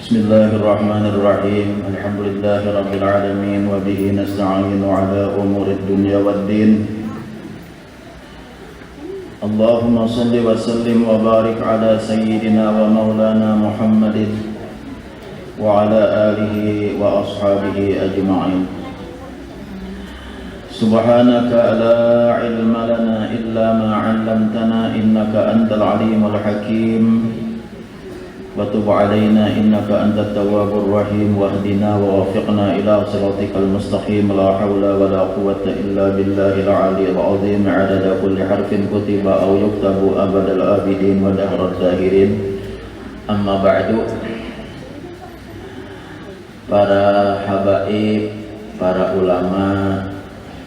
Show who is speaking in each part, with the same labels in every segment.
Speaker 1: Bismillahirrahmanirrahim. Alhamdulillahirabbil alamin wa bihi nasta'inu ala umurid dunya waddin. Allahumma shalli wa sallim wa barik ala sayyidina wa maulana Muhammadin wa ala alihi wa ashabihi ajma'in. Subhanaka la ilma lana illa ma 'allamtana innaka antal alimul hakim. Wa tub 'alaina innaka antat tawwabur rahim wahdina wa waffiqna ila siratikal mustaqim la haula wa la quwwata illa billahil 'aliyyil 'azim 'adada kulli harfin kutiba aw yuktabu abadal abidin wa dahrad dahirin. Amma ba'du. Para habaib, para ulama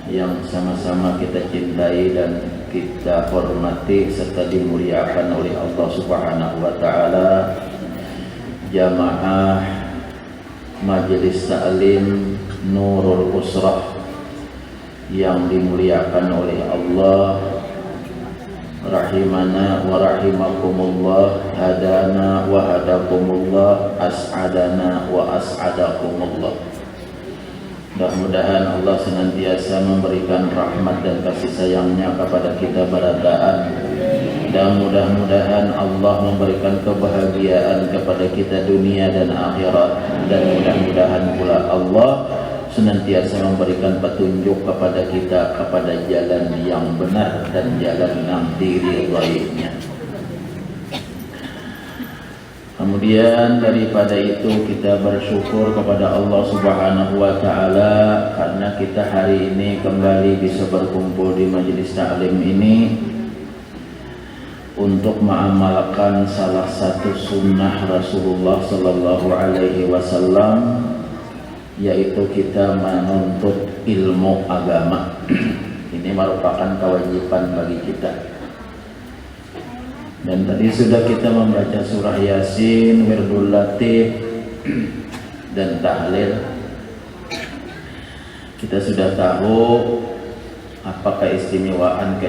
Speaker 1: yang sama-sama kita cintai dan kita hormati serta dimuliakan oleh Allah Subhanahu wa taala, jamaah Majelis Ta'lim Nurul Usrah yang dimuliakan oleh Allah, rahimana wa rahimakumullah, hadana wa hadakumullah, as'adana wa as'adakumullah. Mudah-mudahan Allah senantiasa memberikan rahmat dan kasih sayangnya kepada kita baradaan, dan mudah-mudahan Allah memberikan kebahagiaan kepada kita dunia dan akhirat, dan mudah-mudahan pula Allah senantiasa memberikan petunjuk kepada kita kepada jalan yang benar dan jalan yang diridhoinya. Kemudian daripada itu kita bersyukur kepada Allah Subhanahu wa taala karena kita hari ini kembali bisa berkumpul di majelis taklim ini untuk mengamalkan salah satu sunnah Rasulullah sallallahu alaihi wasallam, yaitu kita menuntut ilmu agama. Ini merupakan kewajiban bagi kita. Dan tadi sudah kita membaca surah Yasin, Wirdul Latif, dan Tahlil. Kita sudah tahu apa keistimewaan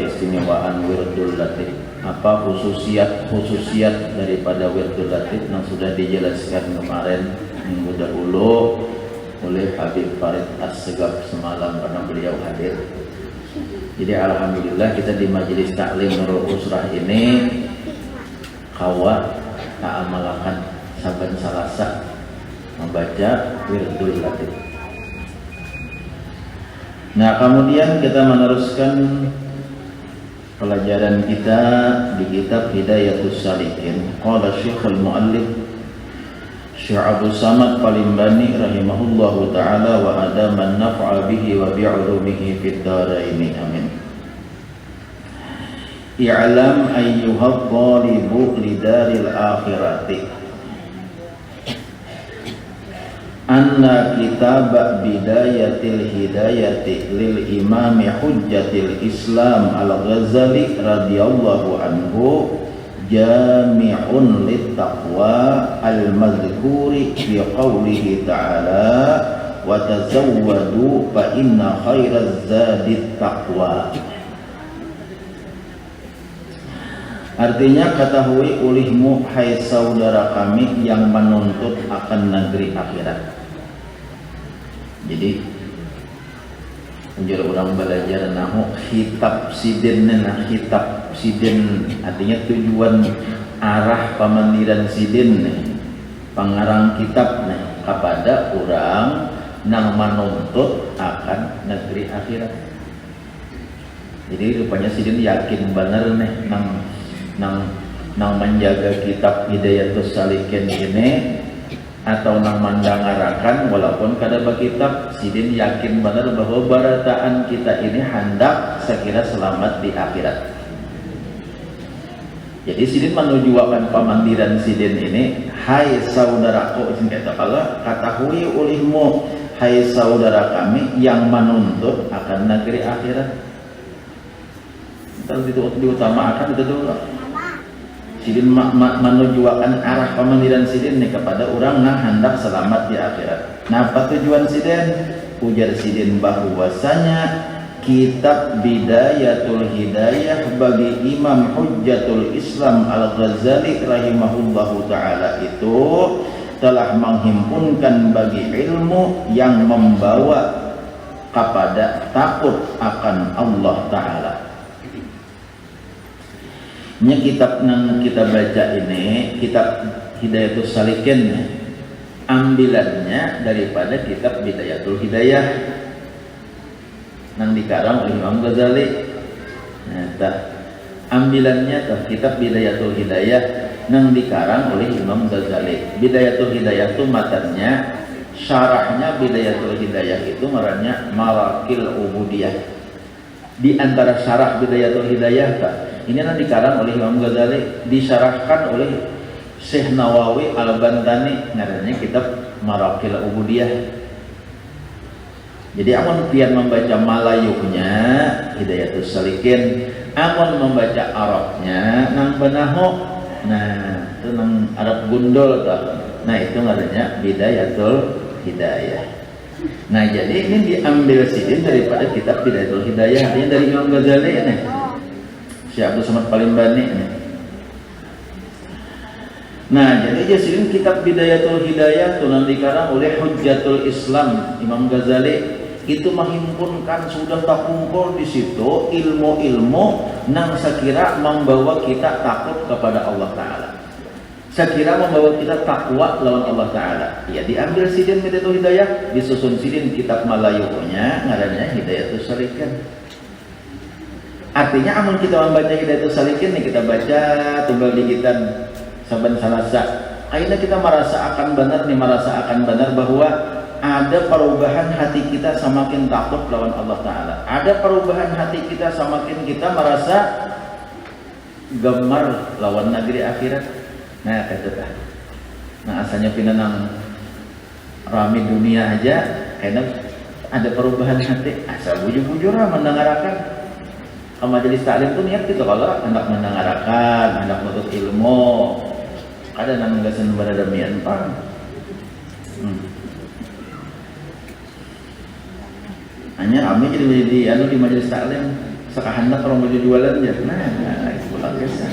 Speaker 1: Wirdul Latif, apa khususiat daripada Wirdul Latif yang sudah dijelaskan kemarin minggu dahulu oleh Habib Farid As-Segaf semalam karena beliau hadir. Jadi alhamdulillah kita di Majelis Taklim Nurul Usrah ini kawa ta'amalakan saban salasa membaca Wirdul Latif. Nah, kemudian kita meneruskan pelajaran kita di kitab Hidayatus Salikin. Qala Syekhul Muallif Syekh Abdul Samad Palimbani rahimahullahu taala wa adaman naf'a bihi wa bi'ulumihi fid dharaini amin. I'lam ayyuhal thalibu lidaril akhirati anna kitab bidayatil hidayati lil imami hujjatil islam al-Ghazali radhiyallahu anhu jami'un lit taqwa al-madhkuri fi qawlihi ta'ala wa tazawwadu fa inna khairaz zadit taqwa. Artinya, ketahui ulihmu hai saudara kami yang menuntut akan negeri akhirat. Jadi ujar orang belajar nahu kitab sidin, kitab sidin artinya tujuan arah pemandiran sidin pengarang kitab kepada orang yang menuntut akan negeri akhirat. Jadi rupanya sidin yakin benar nang menjaga kitab Hidayatus Salikin ini atau nang mandangarakan walaupun kada bakitab, sidin yakin benar bahwa barataan kita ini hendak sekira selamat di akhirat. Jadi sidin menujukan pemandiran sidin ini, hai saudaraku, ketahui ulihmu hai saudara kami yang menuntut akan negeri akhirat. Terus diutamakan itu dulu. Sidin menujukan arah pemandiran sidin ini kepada orang yang hendak selamat di akhirat. Nah, apa tujuan sidin? Ujar sidin bahwasanya kitab Bidayatul Hidayah bagi Imam Hujjatul Islam Al-Ghazali rahimahullahu ta'ala itu telah menghimpunkan bagi ilmu yang membawa kepada takut akan Allah Ta'ala. Ini kitab yang kita baca ini, kitab Hidayatul Salikin, ambilannya daripada kitab Bidayatul Hidayah yang dikarang oleh Imam Ghazali. Nah, ambilannya tuh kitab Bidayatul Hidayah yang dikarang oleh Imam Ghazali. Bidayatul Hidayah itu matanya, syarahnya Bidayatul Hidayah itu marahnya Marakil Ubudiyah. Di antara syarah Bidayatul Hidayah ini yang dikarang oleh Imam Ghazali, disyarahkan oleh Syekh Nawawi Al-Bantani, ngarannya kitab Marakil Ubudiyah. Jadi amun pian membaca Malayunya Hidayatul Salikin, amun membaca Arabnya nang Banaho, nah itu nang Arab gundul tuh. Nah itu ngarannya Bidayatul Hidayah. Nah jadi ini diambil sidin daripada kitab Bidayatul Hidayah, artinya dari Imam Ghazali ini, Syekh Abdul Somad Palimbani ini. Nah jadi sidin kitab Bidayatul Hidayah itu nanti dikarang oleh Hujjatul Islam Imam Ghazali. Itu menghimpunkan, sudah terkumpul di situ ilmu-ilmu yang sekira membawa kita takut kepada Allah Ta'ala, sekira membawa kita takwa lawan Allah Ta'ala. Ya diambil sidin Bidayatul Hidayah, disusun sidin kitab Malayunya ngarannya Hidayatul Salikin. Artinya amun kita membaca Hidayatul Salikin nih, kita baca tunggal digitan saban salasa, akhirnya kita merasa akan benar bahwa ada perubahan hati kita semakin takut lawan Allah Ta'ala. Ada perubahan hati kita semakin kita merasa gemar lawan negeri akhirat. Nah kata nah asalnya pinanang rame dunia aja, karena ada perubahan hati. Asal bujur-bujur mendengarkan majelis taklim itu niat gitu, kalau hendak mendengarkan, hendak menuntut ilmu, ada nang gasan baradamian pang. Hanya kami jadi di majelis taklim sekahandak orang baju jualan aja. Nah itu pulang biasa.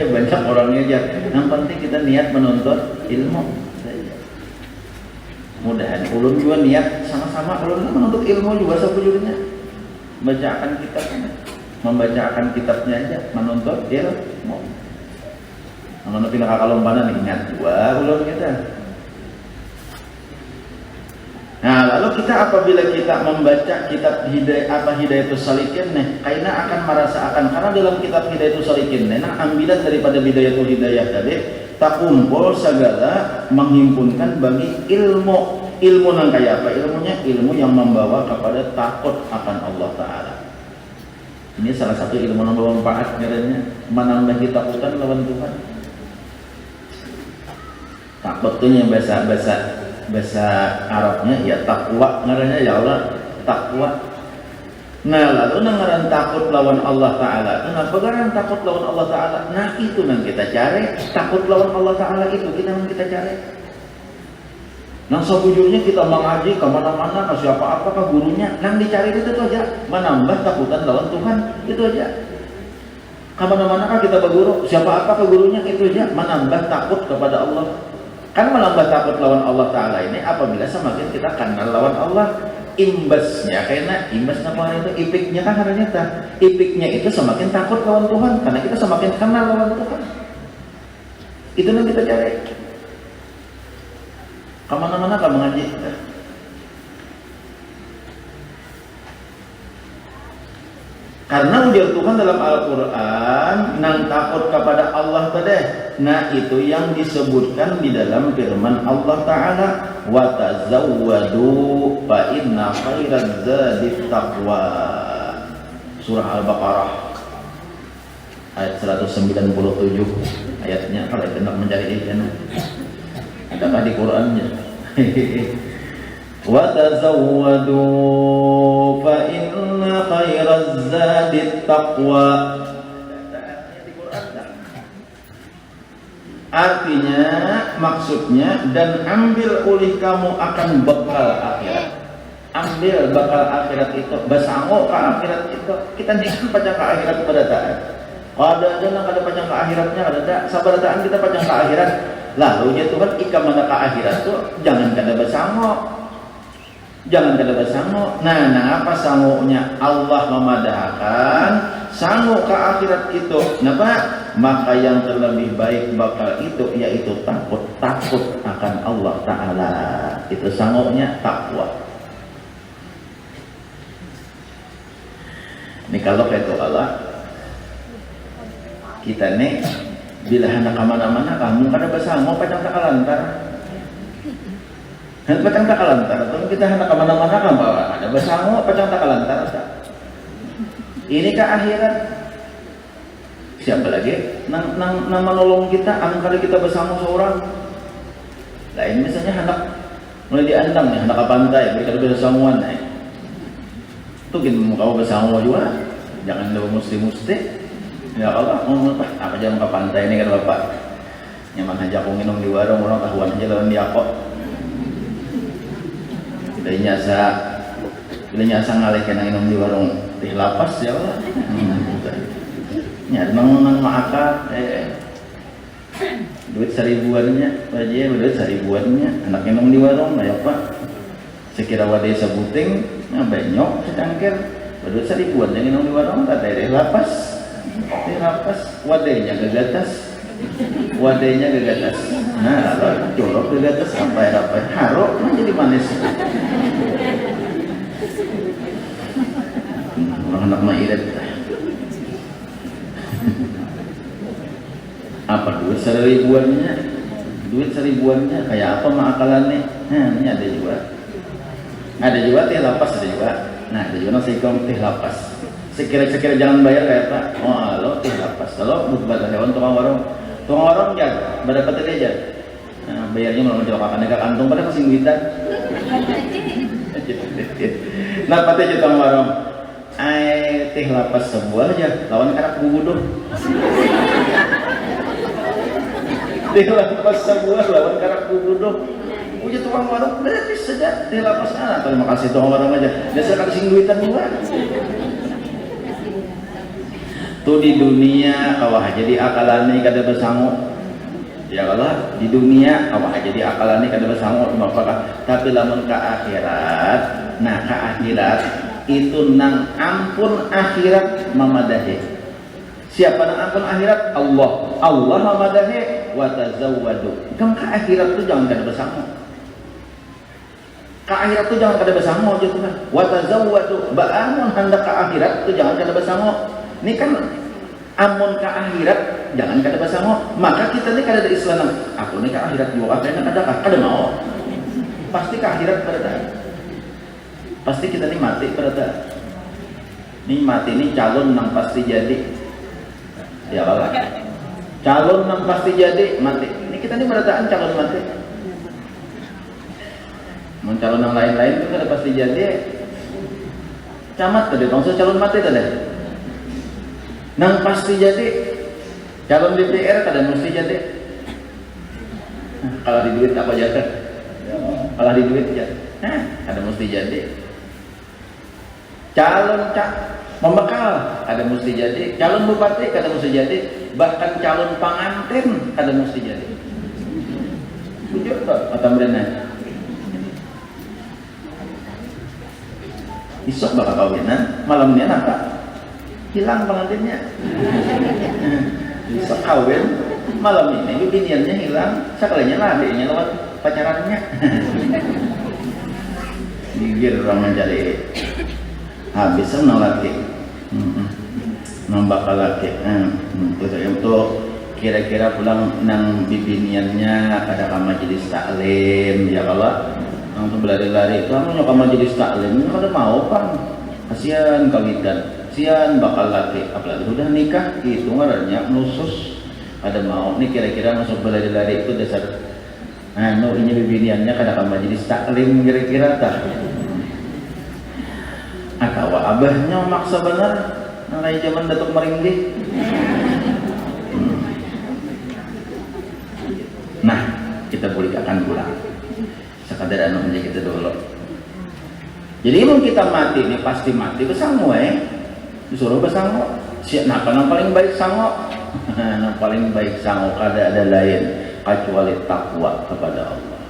Speaker 1: Banyak orangnya aja. Yang penting kita niat menuntut ilmu. Mudahan ulun juga niat sama-sama ulun menuntut ilmu juga sebujurnya. Bacakan kitabnya, membacakan kitabnya aja menuntut ilmu. Namun pindah kakalompanan ingat dua ulun kita. Nah lalu kita apabila kita membaca kitab Hidayatul Salikin nih, karena akan merasakan, karena dalam kitab Hidayatul Salikin nih, nah ambilan daripada Bidayatul Hidayah tadi tak kumpul segala menghimpunkan bagi ilmu nang kayak apa, ilmunya ilmu yang membawa kepada takut akan Allah Ta'ala. Ini salah satu ilmu yang membawa manfaat, katanya menambah ketakutan lawan Tuhan. Takut itu yang bahasa Arabnya ya takwa, ngarannya ya Allah takwa. Nah lalu ngaran takut lawan Allah Ta'ala, kenapa ngaran takut lawan Allah Ta'ala? Nah itu yang kita cari, takut lawan Allah Ta'ala itu kita cari. Nah sebujurnya kita mengaji kemana-mana, ke siapa-apa, ke gurunya, yang dicari itu aja, menambah takutan lawan Tuhan, itu aja. Kemana-mana kita berguru, siapa-apa ke gurunya, itu aja, menambah takut kepada Allah. Kan menambah takut lawan Allah Ta'ala ini apabila semakin kita kenal lawan Allah, imbasnya, karena imbasnya kemarin itu ipiknya kan ternyata ipiknya itu semakin takut lawan Tuhan, karena kita semakin kenal lawan Tuhan. Itu yang kita cari. Kemana-mana kamu mengaji. Karena ujar Tuhan dalam Al-Quran, nang takut kepada Allah tadi. Nah itu yang disebutkan di dalam firman Allah Ta'ala, wa tazawwadu fa inna khairaz zadit taqwa. Surah Al-Baqarah ayat 197 ayatnya. Kalau hendak mencari ikan, adakah di Qurannya? Wa tazawwadu fa inna khairaz zadit taqwa. Artinya, maksudnya, dan ambil oleh kamu akan bekal akhirat. Ambil bekal akhirat itu, basango ke akhirat itu. Kita nikah pajang ke akhirat pada taat. Ada yang ada pajang ke akhiratnya, ada tak. Sabar taat kita pajang ke akhirat. Lalu ya Tuhan ika mana ke akhirat tuh jangan kada besango. Jangan kada besango. Nah apa sangonya? Allah memadahkan sango ke akhirat itu. Kenapa? Maka yang terlebih baik bakal itu yaitu takut akan Allah Ta'ala. Itu sangonya takwa. Ini kalau itu Allah kita nih bila hendak kemana-mana kamu kada besango padang tak kalantar. Padang tak kalantar, kalau kita hendak kemana-mana kan bawa ada besango, padang tak kalantar. Ini ke akhirat. Siapa lagi? Nang menolong kita, angkara kita besango seorang. Lain misalnya hendak mulai diandang nih, hendak ke pantai, berikan besangoan nih. Tuh kita mau besango juga, jangan lupa musti. Ya Allah, apa jangan ke pantai ini kan bapak. Nyaman aja aku minum di warung, orang tahuan aja lawan dia kok. Bila nyasa ngalih kena minum di warung teh lapas ya Allah. Nyari nang maaka duit seribuannya aja duit seribuannya anak minum di warung ya Pak. Sekira wadah sebuting benyok secangkir duit seribuan yang minum di warung tak teh lapas. Teh lapas wadahnya gagatas. Nah, lalu jorok gagatas sampai harok jadi manis. Anak mairat. Apa duit seribuannya kayak apa makalannya? Nah, ini ada juga teh lapas ada juga. Nah, ada juga nasi ikan teh lapas. Sekira-sekira jangan bayar kayak Pak. Oh, lo teh lapas. Kalau buat hewan tukang warung jaga, berapa tadi aja? Nah, bayarnya mau mencelakakan negara kantung pada masing duitan. Nah, patah tukang warung. Teh lapas sebuah aja, lawan karak bubuduh. Teh lapas sebuah lawan karak bubuduh. Punya tukang warung gratis saja teh lapas. Terima kasih tukang warung aja. Dasar kasih duitan juga. Tuh di dunia awah jadi akalane kada besango ya Allah di dunia awah jadi akalane kada besango tapi lamun ke akhirat nah ke akhirat itu nang ampun akhirat mamadahe siapa nang ampun akhirat Allah mamadahe wa tazawwadu kan ke akhirat tuh jangan kada besango ke akhirat tuh jangan kada besango aja tuh kan wa tazawwadu ba'amun hendak ke akhirat tuh jangan kada besango. Ini kan amun ke akhirat jangan kada besango maka kita ini kada ada Islam aku ini ke akhirat juga kada mau pasti ke akhirat pada pasti kita ini mati pada ini mati ini calon nang pasti jadi ya Allah calon nang pasti jadi mati ini kita ini berataan calon mati mau calon yang lain-lain itu kada pasti jadi camat tadi bangsa calon mati tadi nang pasti jadi calon DPR kada mesti jadi kalau di duit apa jadi kalau di duit ya kada mesti jadi calon membekal kada mesti jadi calon bupati kada mesti jadi bahkan calon pengantin kada mesti jadi bujur tuh atau berenang isok bakal kawinan malamnya apa hilang pengantinnya bisa kawin malam ini biniannya hilang sekalinya lah adiknya lewat pacarannya gigir orang mencari habis nang laki nang bakal laki itu kira-kira pulang nang bibiniannya kada kama jadi taklim ya Allah nang berlari-lari kamu nyokama jadi taklim kada mau kan kasihan kawitan sian bakal laki apalagi udah nikah itu ngarannya nusus ada mau nih kira-kira masuk berlari-lari itu dasar ini bibiniannya kadang majelis taklim kira-kira tak akawa abahnya maksa benar nangai zaman datuk meringgi nah kita boleh akan pulang sekadar anu aja kita dulu jadi mau kita mati nih pasti mati besango disuruh besango siapa yang paling baik sango yang paling baik sango kada ada lain kecuali takwa kepada Allah.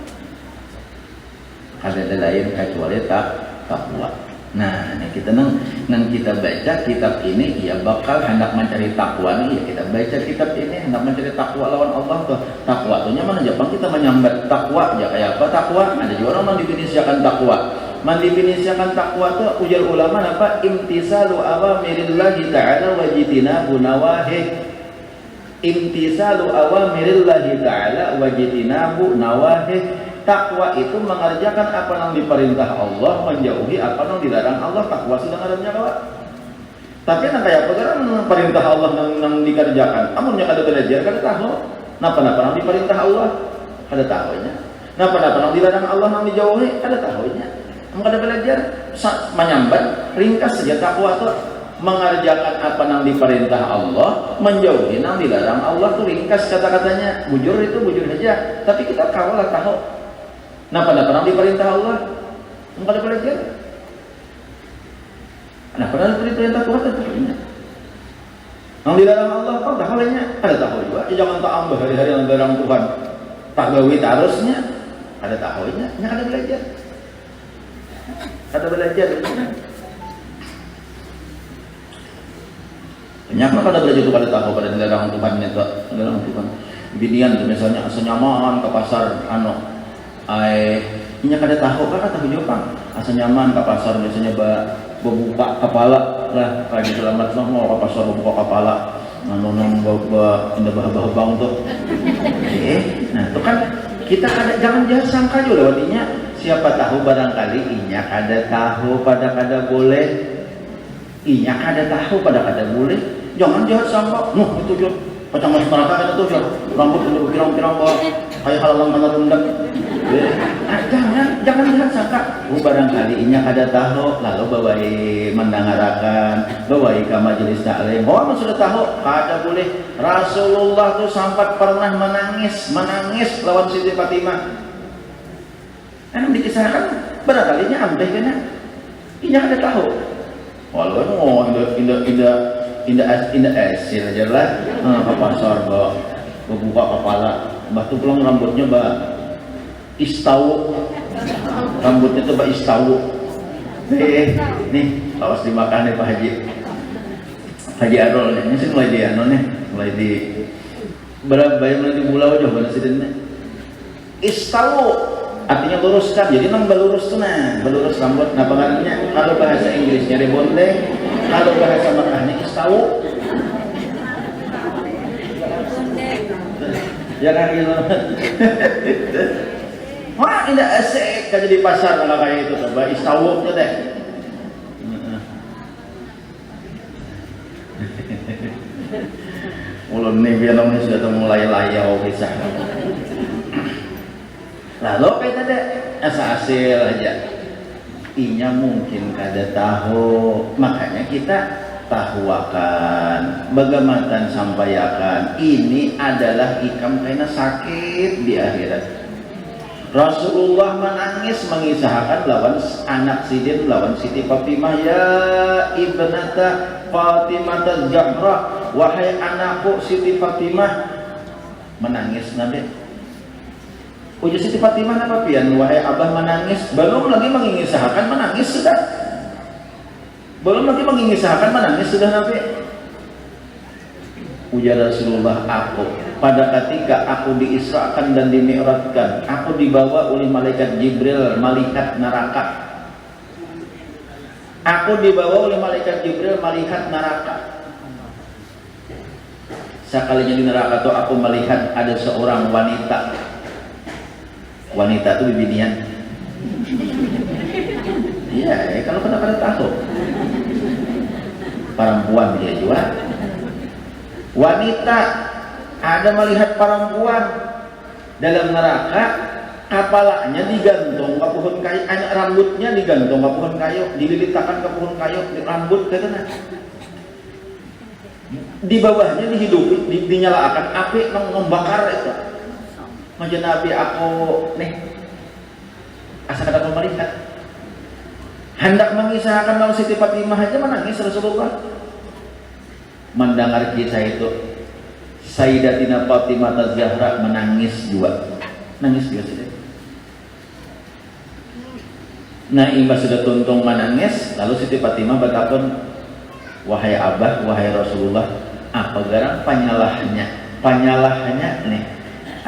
Speaker 1: Ada lain kecuali takwa. Nah, kita nang kita baca kitab ini, ya bakal hendak mencari takwa nih. Ya kita baca kitab ini hendak mencari takwa lawan Allah tuh. Takwa tuh nyaman Jepang kita menyambat takwa ya kayak apa takwa? Ada juga orang mendefinisikan takwa. Mendefinisikan takwa tuh ujar ulama apa? Imtisalu awamirillahi ta'ala wa jitinabu nawahih. Imtisalu awamirillahi ta'ala wa jitinabu nawahih. Takwa itu mengerjakan apa yang diperintah Allah, menjauhi apa yang dilarang Allah. Takwa sudah ngarepnya kawan. Tapi yang kayak apa kan perintah Allah yang dikerjakan. Amunnya kada belajar kada tahu. Napa-napa yang diperintah Allah kada tahunya. Napa-napa yang dilarang Allah yang dijauhi kada tahunya. Kamu kada belajar menyambat ringkas saja takwa itu mengerjakan apa yang diperintah Allah, menjauhi yang dilarang Allah tuh ringkas kata-katanya. Bujur itu bujur saja. Tapi kita kawalah tahu. Napa-napa yang diperintah Allah kamu kada belajar. Napa-napa diperintah Tuhan itu tahunya. Yang dilarang Allah kau tahu lainnya ada tahu juga. Jangan tak ambah hari-hari yang dilarang Tuhan. Tak gawe tarusnya ada tahunya. Nya kada belajar. Kada belajar. Banyak mah kada belajar itu kada tahu pada dilarang Tuhan itu. Dilarang Tuhan. Binian tuh misalnya senyaman ke pasar ini kada tahu kan tahu Jepang asa nyaman ke pasar biasanya buka kepala lah kayak selamat mau ke pasar buka kepala nonong indah bah-bah tuh nah itu kan kita kada jangan sangka juga lewatinya siapa tahu barangkali inya kada tahu pada kada boleh inya kada tahu pada kada boleh jangan sangka itu juga pacang mas merata itu rambut untuk kirang-kirang kayak halalan kana rendak. Jangan sangka barangkali inya kada tahu lalu bawai mendangarakan bawai ke majelis taklim sudah tahu kada boleh. Rasulullah tuh sampai pernah menangis lawan Siti Fatimah. Kan dikisahkan barangkali nya amdeh kena inya kada tahu walau indah asil aja lah ke pasar buka kepala batu pulang rambutnya istawu rambutnya tuh istawu nih awas dimakan nih Pak Haji Arul ini sih mulai di mulai di berapa mulai di pulau aja pada sidinnya istawu artinya luruskan jadi nang belurus tuh belurus rambut pangannya kalau bahasa Inggrisnya rebondeng kalau bahasa Mekahnya istawu ya kan gitu. Wah indah asik kan di pasar kalau kayak itu coba istawu tuh deh. Ulun nih biar sudah mulai layau kisah. Lalu kayak tadi asa hasil aja. Inya mungkin kada tahu makanya kita tahuakan bagaimana sampaikan ini adalah ikam karena sakit di akhirat. Rasulullah menangis mengisahkan lawan anak sidin lawan Siti Fatimah ya ibnata Fatimah Zahra wahai anakku Siti Fatimah menangis nabi. Ujar Siti Fatimah apa pian wahai abah menangis belum lagi mengisahkan menangis sudah. Belum lagi mengisahkan menangis sudah Nabi. Ujar Rasulullah aku pada ketika aku diisrakan dan dimi'rajkan aku dibawa oleh malaikat Jibril melihat neraka. Aku dibawa oleh malaikat Jibril melihat neraka. Sekalinya di neraka itu aku melihat ada seorang wanita. Wanita itu bibinian. Iya, kalau pada tahu. Perempuan dia juga wanita ada melihat perempuan dalam neraka kepalanya digantung ke pohon kayu rambutnya digantung ke pohon kayu dililitakan ke pohon kayu di rambut katanya di bawahnya dihidupi dinyalakan api membakar itu macam Nabi aku nih asal kata melihat hendak mengisahkan lawan Siti Fatimah aja menangis Rasulullah mendengar kisah itu Sayyidatina Fatimah Az-Zahra menangis juga. Nangis juga sih. Nah, imbas sudah tuntung menangis, lalu Siti Fatimah berkata, wahai Abah, wahai Rasulullah, apa garang panyalahnya nih.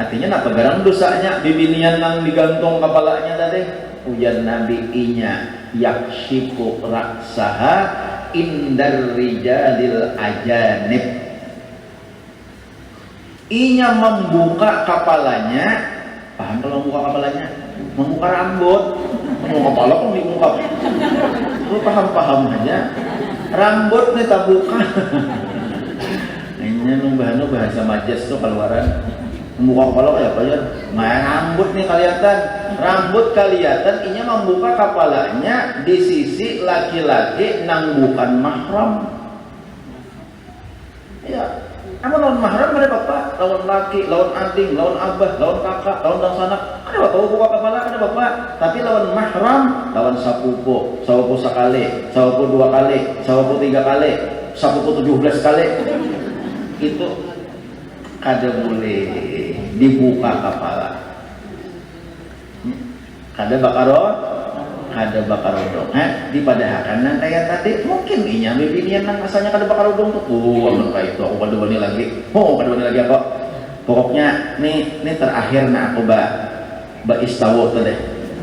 Speaker 1: Artinya apa garang dosanya bibinian nang digantung kepalanya tadi. Ujar Nabi inya yakshifu raksaha indar rijalil ajanib. Inya membuka kepalanya, paham kalau membuka kepalanya? Membuka rambut, membuka kepala kok dibuka. Lu paham aja. Rambut nih tak buka. Ini numbahanu bahasa majas tuh keluaran. Membuka kepala kayak apa ya? Main rambut nih kelihatan. Rambut kelihatan, inya membuka kepalanya di sisi laki-laki nang bukan mahram. Ya. Apa lawan mahram ada bapak, lawan laki, lawan adik, lawan abah, lawan kakak, lawan sanak. Ada bapak buka kepala, ada bapak. Tapi lawan mahram, lawan sapupu sekali, sapupu 2 kali, sapupu 3 kali, sapupu 17 kali. Itu kada boleh dibuka kepala. Kada bakar odong. Di padahal kayak tadi mungkin inya bibinian nang asalnya kada bakar odong tuh. Amun kayak itu aku kada wani lagi. Kada wani lagi aku. Pokoknya nih terakhir nah aku ba istawo tuh deh.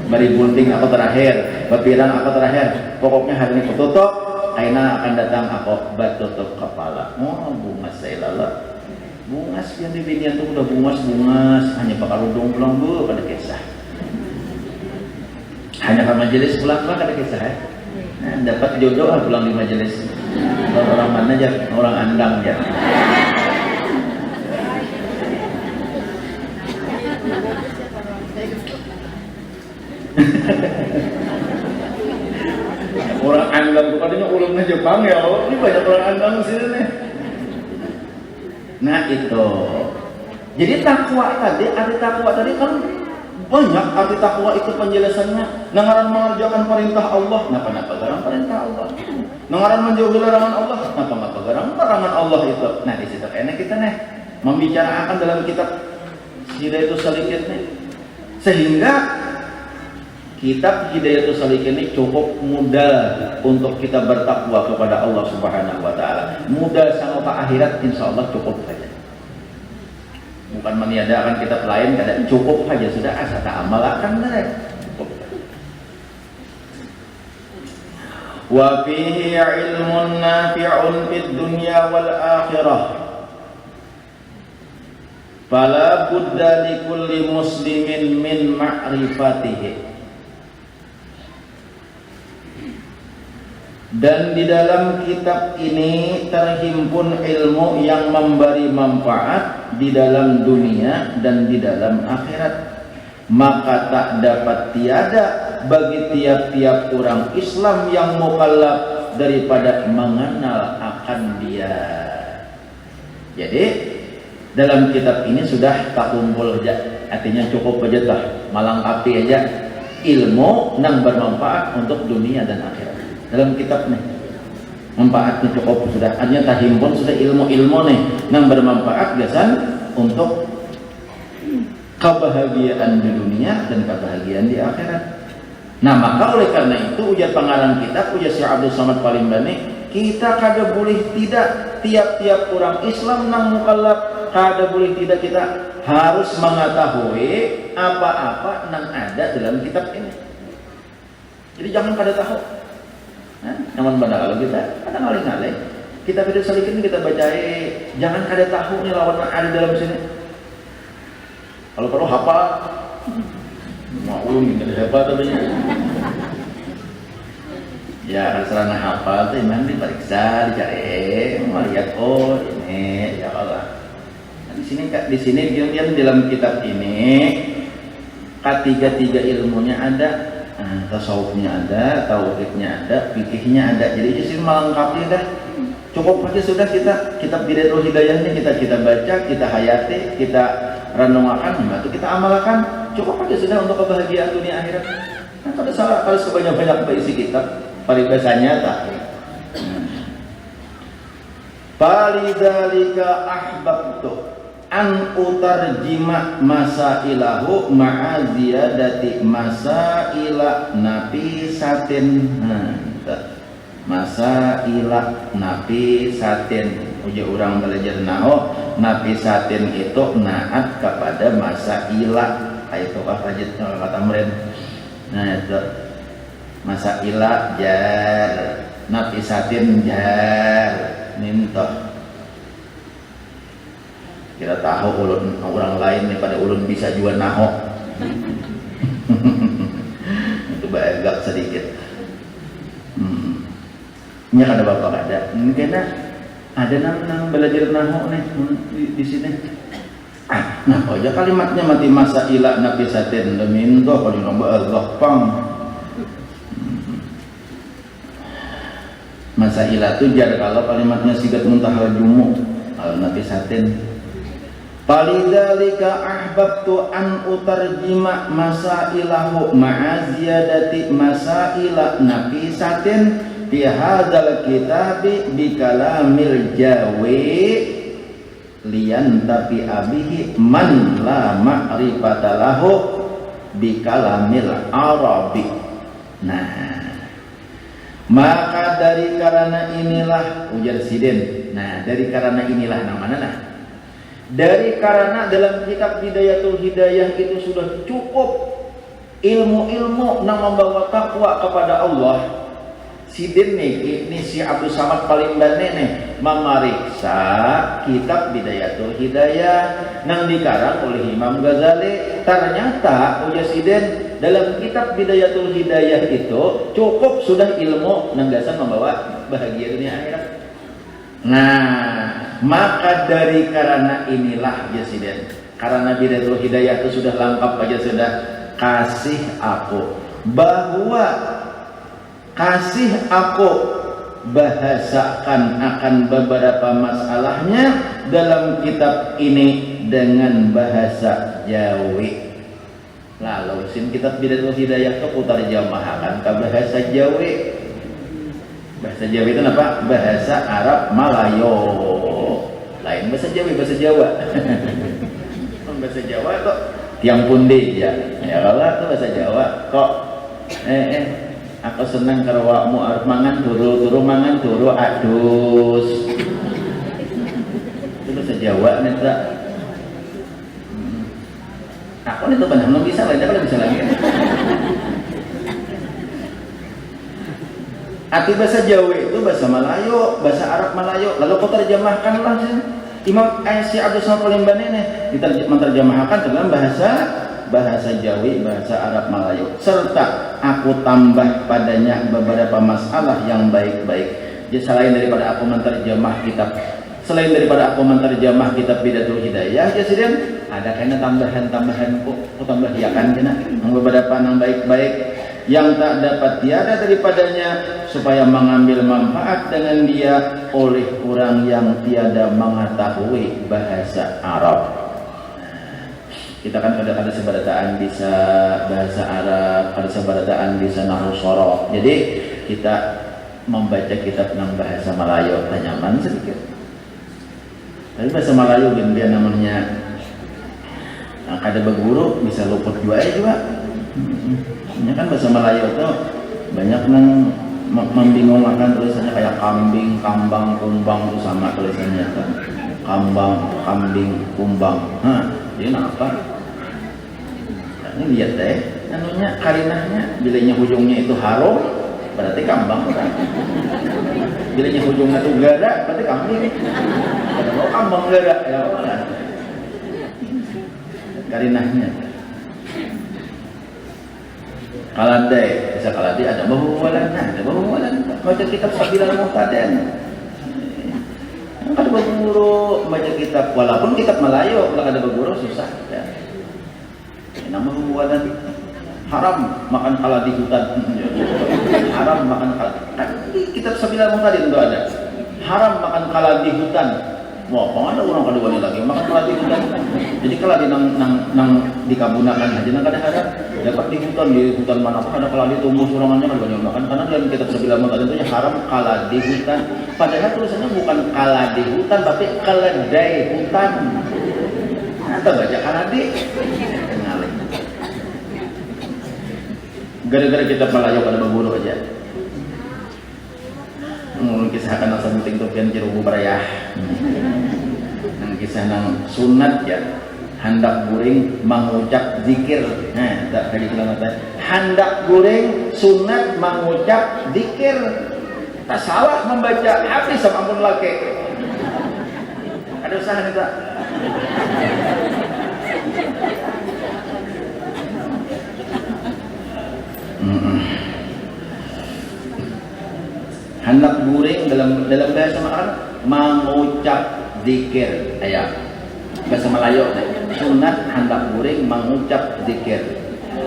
Speaker 1: Bari bunting aku terakhir, bapirang aku terakhir. Pokoknya hari ini kututup, aina akan datang aku batutup kepala. Bungas saya lala. Bungas yang bibinian tuh udah bungas, hanya bakar odong pulang bu kada kisah. Hanya ke majelis pulang ada kisah ya. Nah, dapat jodoh pulang di majelis. Orang mana aja, orang andang aja. Orang andang tuh katanya ulangnya Jepang ya. Ini banyak orang andang sini nih. Nah itu. Jadi takwa tadi, arti takwa tadi kan banyak. Arti takwa itu penjelasannya nangaran mengerjakan perintah Allah, napa garang perintah Allah. Nangaran menjauhi larangan Allah, napa garang larangan Allah itu. Nah di situ kayaknya kita nih membicarakan dalam kitab Hidayatus Salikin nih, sehingga kitab Hidayatus Salikin ini cukup modal untuk kita bertakwa kepada Allah Subhanahu Wa Taala. Modal sama ke akhirat, insya Allah cukup saja. Bukan meniadakan kitab lain, kadang cukup saja sudah asal amalkan mereka. Wa fihi ilmun nafi'un fid dunya wal akhirah. Fala budda likulli muslimin min ma'rifatihi. Dan di dalam kitab ini terhimpun ilmu yang memberi manfaat di dalam dunia dan di dalam akhirat. Maka tak dapat tiada bagi tiap-tiap orang Islam yang mukallaf daripada mengenal akan dia. Jadi dalam kitab ini sudah tak kumpul aja, artinya cukup aja lah, melengkapi aja ilmu yang bermanfaat untuk dunia dan akhirat. Dalam kitab nih manfaatnya cukup sudah, artinya terhimpun sudah ilmu-ilmu nih yang bermanfaat biasan untuk kebahagiaan di dunia dan kebahagiaan di akhirat. Nah maka oleh karena itu ujar pengarang kitab, ujar Syekh Abdul Samad Palimbani, kita kada boleh tidak tiap-tiap orang Islam nang mukallaf kada boleh tidak kita harus mengetahui apa-apa nang ada dalam kitab ini. Jadi jangan kada tahu. Namun pada kalau kita kadang ngalih-ngalih kita video salikin kita bacain, jangan kada tahu nih lawan ada dalam sini. Kalau perlu hafal, mau ulun ini hebat tapi ya karena hafal tuh memang diperiksa, dicari, mau lihat oh ini ya Allah. Nah, di sini dia dalam kitab ini ketiga ilmunya ada. Tasawufnya ada, tauhidnya ada, fikihnya ada. Jadi di sini melengkapi dah. Cukup aja sudah kita kitab Bidayatul Hidayah ini kita baca, kita hayati, kita renungkan, itu kita amalkan. Cukup aja sudah untuk kebahagiaan dunia akhirat. Nah, kalau salah kalau sebanyak-banyak berisi kitab, paribasanya tak. Falidzalika ahbabtu an utarjima masailahu ma'a ziyadati masaila nafisatin. Masaila nafisatin, uji orang belajar nahu nafisatin itu naat kepada masaila. Itu apa aja kata murid. Nah itu masaila jar, nafisatin jar, minta. Kita tahu ulun orang lain nih pada ulun bisa juga nahu. Itu agak sedikit. Nya kada bapak ada. Karena ada nang belajar nahu nih di sini. Nah, aja kalimatnya mati masa ila nafisatin minta kalau nambah Allah pang. Masa ila tu jar kalau kalimatnya sigat muntahal jumu al nafisatin. Falidzalika ahbabtu an utarjima masailahu ma'a ziyadati masaila nafisatin fi hadzal kitabi bi kalamil jawi liyan tapi abihi man la ma'rifata lahu bi kalamil arabi. Nah, maka dari karena inilah ujar Sidin. Nah, dari karena inilah namanya lah. Dari karena dalam kitab Bidayatul Hidayah itu sudah cukup ilmu-ilmu yang membawa takwa kepada Allah. Sidin nih, ini si Abdul Samad paling bane nih memeriksa kitab Bidayatul Hidayah yang dikarang oleh Imam Ghazali. Ternyata ujar Sidin dalam kitab Bidayatul Hidayah itu cukup sudah ilmu nanggasan membawa bahagia dunia akhirat. Nah, maka dari karena inilah ya Sidin, karena Bidayatul Hidayah itu sudah lengkap aja sudah kasih aku bahwa kasih aku bahasakan akan beberapa masalahnya dalam kitab ini dengan bahasa Jawi. Lalu sin kitab Bidayatul Hidayah itu kutarjamahkan ke bahasa Jawi. Bahasa Jawi itu apa? Bahasa Arab Malayo. Lain bahasa Jawi, bahasa Jawa. Bahasa Jawa kok tiang pundi ya. Ya kalau itu bahasa Jawa kok aku senang kalau wakmu arep mangan turu mangan turu adus. Itu bahasa Jawa nih tak. Aku nih tuh benar belum bisa lagi, kalau bisa lagi. Arti bahasa Jawa itu bahasa Malayo, bahasa Arab Malayo. Lalu kau terjemahkanlah Imam si Abdul Samad Palimbani nih menerjemahkan dalam bahasa Jawi, bahasa Arab Malayo, serta aku tambah padanya beberapa masalah yang baik-baik. Jadi selain daripada aku menerjemah kitab Bidayatul Hidayah, ya Sidin, ada kayaknya tambahan-tambahan kok tambah ya kan kena beberapa yang baik-baik yang tak dapat tiada daripadanya supaya mengambil manfaat dengan dia oleh orang yang tiada mengetahui bahasa Arab. Kita kan kadang-kadang sebarataan bisa bahasa Arab, ada sebarataan bisa nahwu sorof. Jadi kita membaca kitab tentang bahasa Melayu nyaman sedikit. Tapi bahasa Melayu dia namanya ada berguru bisa luput juga. Ini kan bahasa Melayu itu banyak yang membingungkan tulisannya kayak kambing, kambang, kumbang itu sama tulisannya kan. Kambang, kambing, kumbang. Ini apa? Nah, ini lihat deh, anunya karinahnya, bilanya ujungnya itu harum, berarti kambang kan? Bilanya ujungnya itu gara, berarti kambing. Kalau kambang gara, ya kan? Karinahnya. Kaladai, bisa kaladai ada bahwalannya, baca kitab Sabilal Muqtadan. Ada berguru baca kitab, walaupun kitab Melayu kalau ada berguru susah. Ya. Nama bahwalan haram makan kala di hutan, haram makan kala. Kan di kitab Sabilal Muqtadan itu ada haram makan kala di hutan. Wah, ada orang keduanya lagi makan keladi hutan. Jadi keladi nang dikabunakan aja nang kadang-kadang dapat di hutan mana pun ada keladi tumbuh surangannya kan banyak makan karena dalam kitab Sabilah Mu'tad itu haram keladi hutan. Padahal tulisannya bukan keladi hutan tapi keledai hutan. Atau baca keladi. Gara-gara kita Melayu pada berburu aja. Kisahkan asal penting tuh pian cirubu barayah. Nang kisah nang sunat ya. Hendak guring mengucap zikir. Nah, tak tadi bilang tadi. Hendak guring sunat mengucap zikir. Tak salah membaca habis sama pun laki. Ada usaha nih tak? Hendak guring dalam bahasa Arab mengucap zikir ayat bahasa Melayu sunat hendak guring mengucap zikir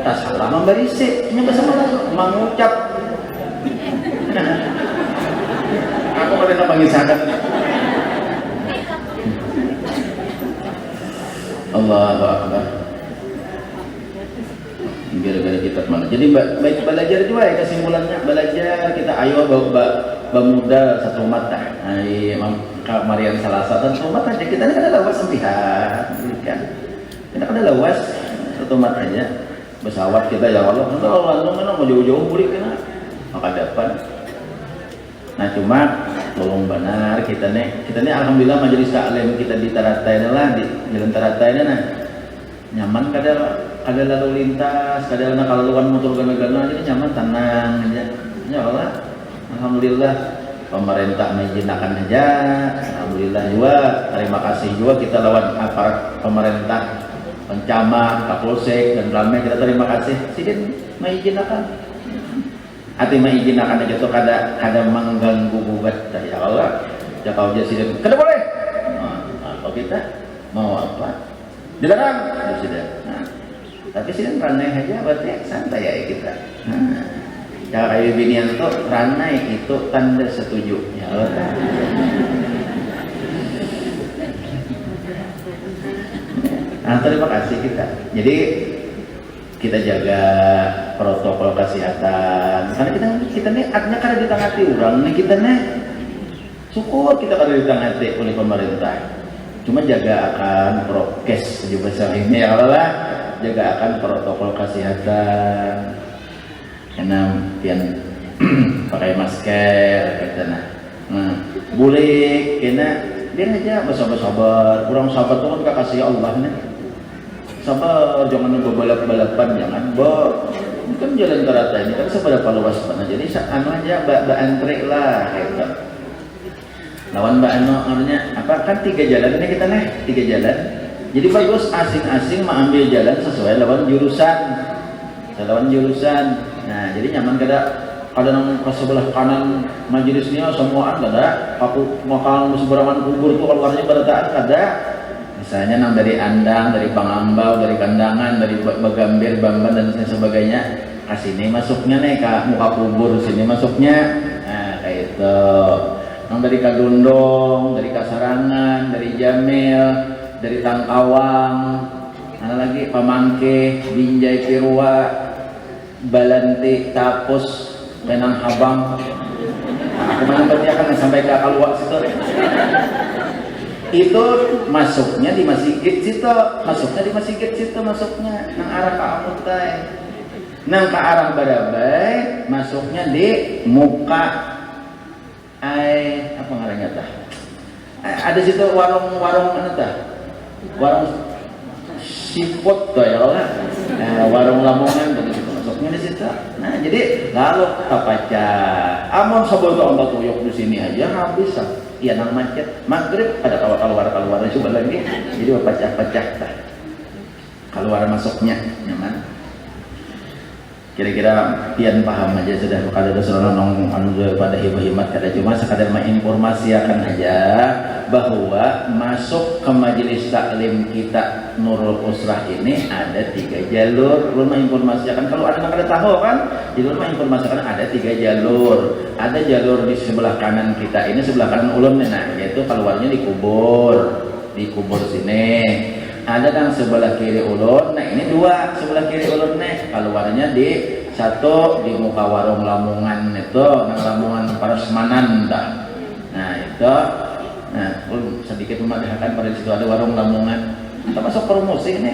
Speaker 1: tak salah memberisi ini bahasa Melayu mengucap aku pernah mengisahkan Allahu Akbar gara-gara kita mana jadi baik belajar juga ya kesimpulannya belajar kita ayo bamuda satu mata Marian Salasa dan satu mata aja kita kan ada lawas sempihan kan kita kan ada lawas satu mata aja pesawat kita ya Allah mana mau jauh-jauh boleh kena maka dapat nah cuma tolong benar kita nih alhamdulillah majelis taklim kita di Taratai lah di jalan Taratai nah nyaman kada lalu lintas kada kalau luan motor gana-gana jadi nyaman tenang aja ya Allah alhamdulillah pemerintah mengizinkan aja alhamdulillah juga terima kasih juga kita lawan aparat pemerintah pencamat kapolsek dan ramai kita terima kasih sidin mengizinkan hati mengizinkan aja tuh kada mengganggu gugat ya Allah ya kau aja sidin kada boleh kalau kita mau apa dilarang sudah nah tapi sih ranai aja berarti santai ya kita cara kayu binian tuh ranai itu tanda setuju ya nah terima kasih kita jadi kita jaga protokol kesehatan karena kita nih artinya kada ditangati orang nih kita nih syukur kita kada ditangati oleh pemerintah cuma jaga akan prokes juga sering ya Allah jaga akan protokol kesehatan karena pian pakai masker kita nah boleh kena biar aja bersabar kurang sabar tuh kan kasih Allah nih sabar jangan nunggu balap-balapan jangan kan jalan Taratai ini kan seberapa luas mana jadi anu aja antre lah gitu lawan artinya apa kan 3 jalan ini kita nih 3 jalan jadi bagus asing-asing mengambil jalan sesuai lawan jurusan nah jadi nyaman kada nang sebelah kanan majelisnya semuaan kada aku makan seberangan kubur tuh keluarnya berataan kada misalnya nang dari Andang dari Pangambau dari Kandangan dari Bagambir Bamban dan sebagainya sini masuknya nih ke muka kubur sini masuknya nah kayak itu nang dari Kadundong dari Kasarangan dari Jamil dari Tangkawang mana lagi Pamangke Binjai Pirua Balanti Tapus Penang Habang aku mana berarti akan sampai ke Kaluak situ itu masuknya di Masjid situ masuknya nang arah ke Amuntai nang ke arah Barabai masuknya di muka apa ngarannya tah ada situ warung anu tah warung siput tuh ya Allah warung Lamongan tuh situ masuknya di situ nah jadi lalu kapaca amon sabodo onta tuyuk di sini aja habis iya nang macet maghrib ada keluar coba lagi jadi pecah tah keluar masuknya nyaman kira-kira pian paham aja sudah kada ada seorang anu pada himat kada cuma sekadar menginformasikan aja bahwa masuk ke majelis taklim kita Nurul Usrah ini ada 3 jalur. Ulun menginformasikan, kalau ada yang tahu kan, jadi ulun menginformasikan ada 3 jalur. Ada jalur di sebelah kanan kita ini, sebelah kanan ulun, nah yaitu keluarnya di kubur sini. Ada yang sebelah kiri ulun, nah ini 2 sebelah kiri ulun nih, keluarnya di satu di muka warung Lamongan itu, Lamongan Parasmanan dah. Nah itu, nah ulun sedikit memadahkan pada situ ada warung Lamongan. Kita masuk promosi ini.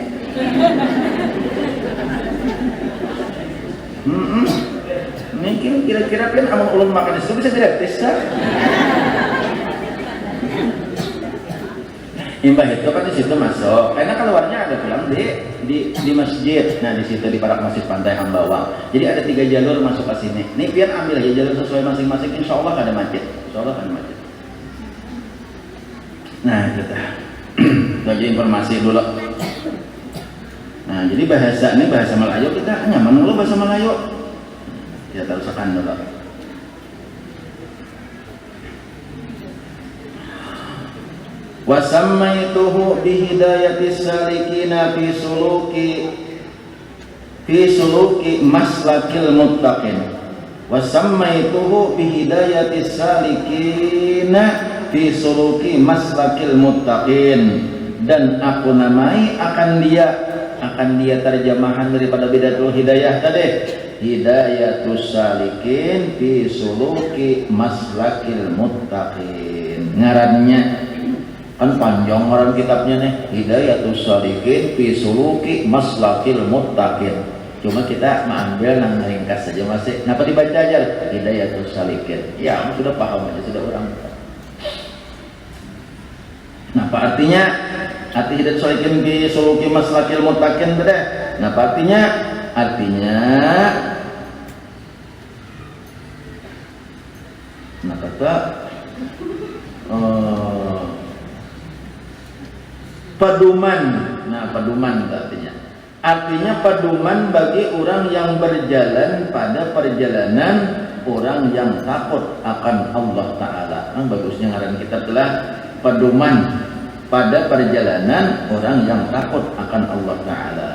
Speaker 1: Mungkin kira-kira kan amun ulun makan di situ bisa gratis kan? Imbah itu kan di situ masuk. Karena keluarnya ada pulang di masjid. Nah di situ di Parak Masjid Pantai Ambawang. Jadi ada 3 jalur masuk ke sini. Nih biar ambil aja jalur sesuai masing-masing. Insya Allah ada masjid. Insya Allah ada masjid. Nah itu lagi informasi dulu. Nah jadi bahasa Melayu kita nyaman dulu bahasa Melayu. Kita teruskan dulu. Wa sammaituhu bihidayatis salikina fi suluki maslakil muttaqin. Wa sammaituhu bihidayatis salikina fi suluki maslakil muttaqin, dan aku namai akan dia terjemahan daripada bidatul hidayah tadi, hidayatus salikin fi suluki maslakil muttaqin. Ngarannya kan panjang ngaran kitabnya nih, hidayatus salikin fi suluki maslakil muttaqin. Cuma kita mengambil nang ringkas saja masih. Kenapa dibaca aja hidayatus salikin? Ya sudah paham aja, sudah orang. Nah, apa artinya? Arti hidayatus salikin fi suluki maslakil muttaqin tadi. Nah, apa artinya? Artinya nah kata pedoman. Nah, pedoman artinya. Artinya pedoman bagi orang yang berjalan pada perjalanan orang yang takut akan Allah Ta'ala. Nah, bagusnya ngaran kita telah pedoman pada perjalanan orang yang takut akan Allah Ta'ala.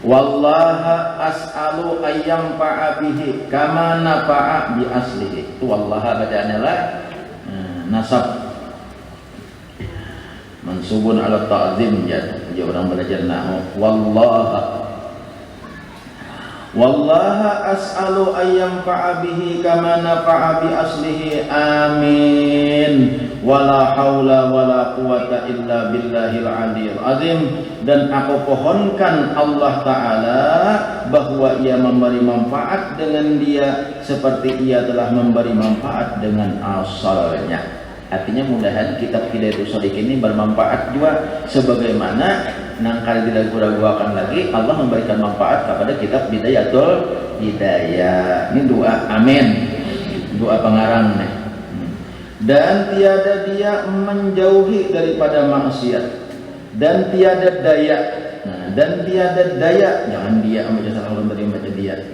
Speaker 1: Wallaha as'alu ayyam fa'a bihi kama nafa'a bi aslihi. Itu wallaha bacaannya lah nasab mansubun ala ta'zim, ya orang belajar nahwu. Wallaha as'alu ayyam fa'a bihi kama nafa'a bi aslihi, amin. Wala haula wala quwata illa billahil aliyil azim. Dan aku pohonkan Allah Ta'ala bahwa ia memberi manfaat dengan dia seperti ia telah memberi manfaat dengan asalnya. Artinya mudahan kitab Hidayatus Shaliqin ini bermanfaat juga, sebagaimana nangkal tidak ragu-ragukan lagi Allah memberikan manfaat kepada kitab Hidayatul Hidayah. Ini doa amin, doa pengarang nih. Dan tiada dia menjauhi daripada maksiat, dan tiada daya. Nah, dan tiada daya, jangan dia ambil salah ulun tadi membaca dia.